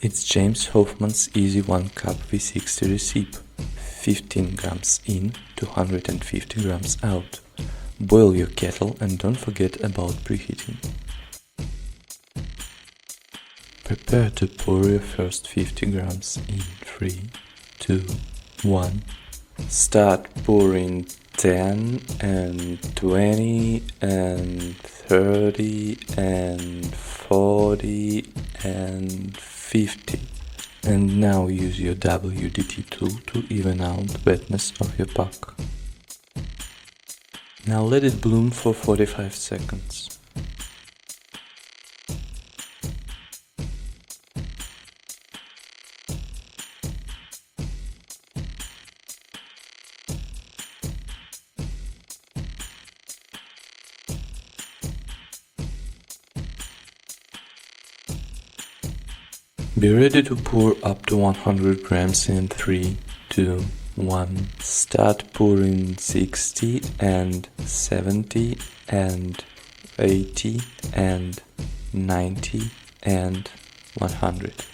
It's James Hoffmans Easy 1 Cup V60 recipe. 15 grams in, 250 grams out. Boil your kettle and don't forget about preheating. Prepare to pour your first 50 grams in 3, 2, 1. Start pouring 10 and 20 and 30 and 40 and 50. And now use your WDT tool to even out the wetness of your pack. Now let it bloom for 45 seconds. Be ready to pour up to 100 grams in 3, 2, 1. Start pouring 60 and 70 and 80 and 90 and 100.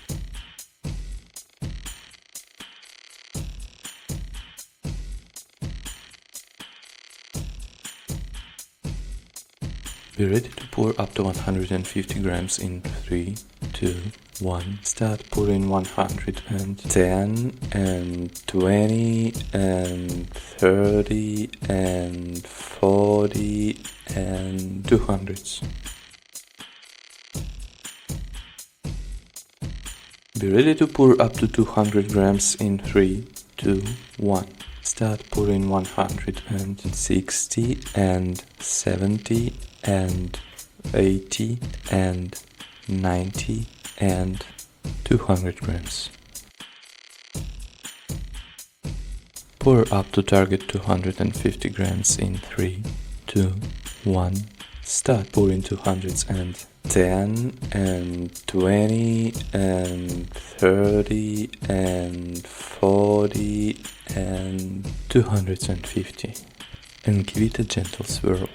Be ready to pour up to 150 grams in 3, 2, 1. Start pouring 110 and 20 and 30 and 40 and 200s. Be ready to pour up to 200 grams in 3, 2, 1. Start pouring 160 and 70 and 80 and 90 and 200 grams. Pour up to target 250 grams in 3, 2, 1. Start pouring 210 and 20 and 30 and 40 and 250 and give it a gentle swirl.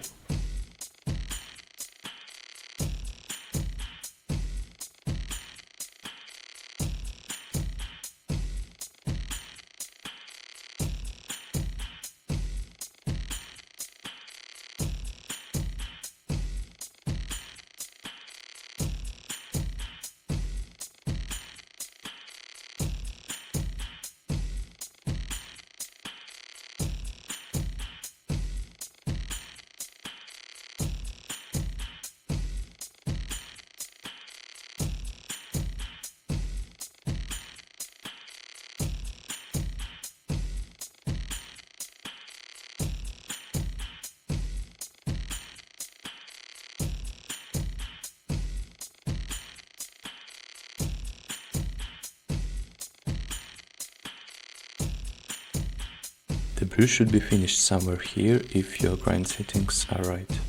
The brew should be finished somewhere here if your grind settings are right.